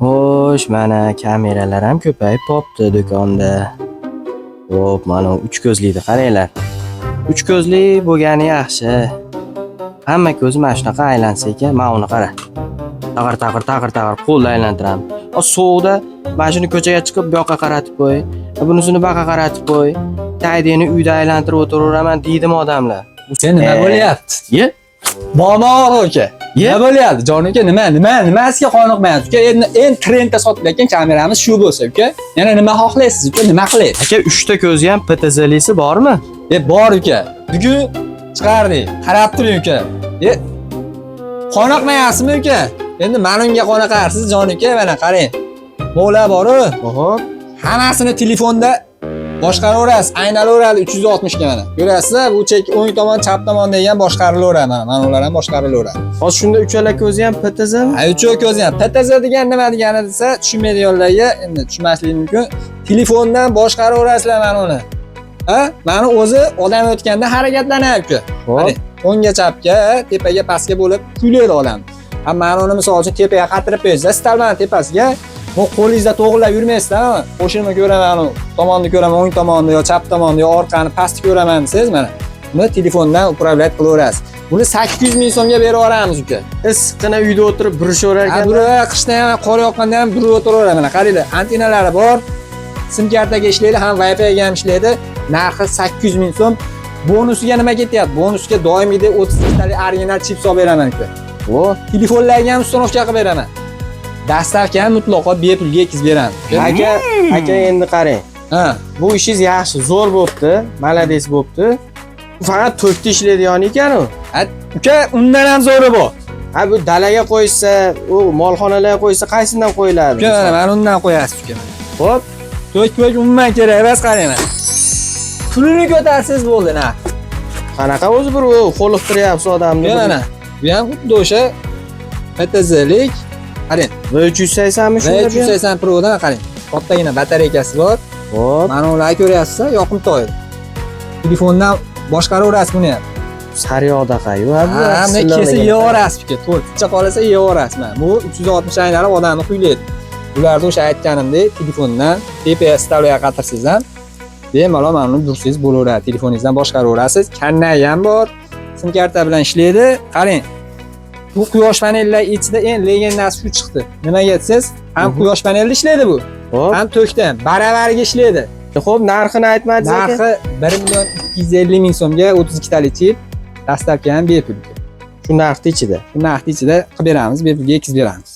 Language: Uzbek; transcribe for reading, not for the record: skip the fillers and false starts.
Xo'sh, mana kameralar ham ko'payib qopti do'konda. Xo'p, mana 3 ko'zlikni qaranglar. 3 ko'zli bo'lgani yaxshi. Hamma ko'zi mana shunaqa aylansa ekan, mana uni qara. Tag'ir qo'lda aylantiraman. Sovuqda mana shuni ko'chaga chiqib bu yoqqa qaratib qo'y. Bunisini bu yoqqa qaratib qo'y. Taydeni uyda aylantirib o'tiraveraman deydimi odamlar. Sen nima bo'lyapti? Ye? Bomoq aka. Nima bo'lyapti? Jon aka, nimasiga qoniqmayapsiz uka? Endi trendda sotilayotgan kameramiz shu bo'lsa uka. Yana nima xohlaysiz uka? Nima qilaylik? Aka, 3 ta ko'zi ham PTZlisi bormi? Bor uka. Bugun chiqardik. Qarab turing uka. Qoniqmayapsizmi uka? Endi mana unga qoniqarsiz jon aka, mana qarang. Mo'la bor-ku. Hop. Hammasini telefonda boshqaraverasiz, aynalaveradi 360 ga mana. Ko'rasiz, bu chek o'ng tomon, chap tomon degan boshqarilaveradi mana ular ham boshqarilaveradi. Hozir shunda uchala ko'zi ham PTZmi? Uchala ko'zi ham. PTZ degan nima degani desa, tushunmaydiganlarga endi tushunmasligi mumkin. Telefondan boshqaraverasizlar mana uni. Mana o'zi odam o'tganda harakatlanyapti. Qarang, o'ngga chapga, tepaga pastga bo'lib kuylaydi odam. Mana uni misol uchun tepaga qatirib qo'ysangiz, stalman tepasiga bu qo'lingizda to'g'rilab yurmaysizlar. Qo'shimni ko'raman, tomonni ko'raman, o'ng tomonni yo chap tomonni yo orqani pastni ko'raman desangiz, mana buni telefondan upravlat qilaverasiz. Buni 800 ming so'mga berib yuboramiz uka. Issiqqina uyda o'tirib burishaverar ekan. Buni qishda ham, qor yoqqanda ham durib o'tiraveradi. Mana qaranglar, antennalari bor. Sim kartaga ishlaydi, ham Wi-Fi ga ham ishlaydi. Narxi 800 ming so'm. Bonusiga nima ketyapti? Bonusga doimiydek 32 talik original chip solib beraman uka. Telefonlarga ham uстановка qilib beraman. Dastavka ham mutlaqo bepulga yetkazib beraman. Aka endi qarang. Bu ishingiz yaxshi, zo'r bo'pti, malades bo'pti. Faqat to'kda ishlaydigan ekan u. Uka, undan ham zo'ri bu. Bu dalaga qo'ysa, u molxonalarga qo'ysa qaysidan qo'yiladi? Uka, mana undan qo'yasiz uka. Xo'p, to'k umuman kerak emas, qarang. Pulini ko'tarsiz bo'ldi, na. Qanaqa o'zi bir qo'liqtiryapsiz odamni? Mana. Bu ham xuddi o'sha PTZlik. Qarang, 380 mi shunda? 380 Pro dan qarang. Kattagina batareykasi bor. Xo'p. Mana ularni ko'ryapsiz, yoqimtoy. Telefondan boshqaraverasiz buni ham. Sariyog'daqa-yu, Mana kesib yevorasiz uka. To'rtcha qolsa yevorasiz. Mana bu 360 aylanib odamni quylaydi. Ularda o'sha aytganimdek, telefondan tepaga stavlaga qatirsangiz ham bemalol mana uni dursangiz bo'laveradi. Telefoningizdan boshqaraverasiz. Kannagi ham bor. Sim karta bilan ishlaydi. Qarang. Bu quyosh panellari ichida eng legendasi shu chiqdi. Nimaga desangiz, ham quyosh panelida ishlaydi bu. Ham to'kdan baravarga ishlaydi. Xo'p, narxini aytmadingiz aka? Narxi 1 million 250 ming so'mga 32 talik chip, dastavka ham bepul. Shu narxning ichida. Shu narxning ichida qilib beramiz, bepulga yetkazib beramiz.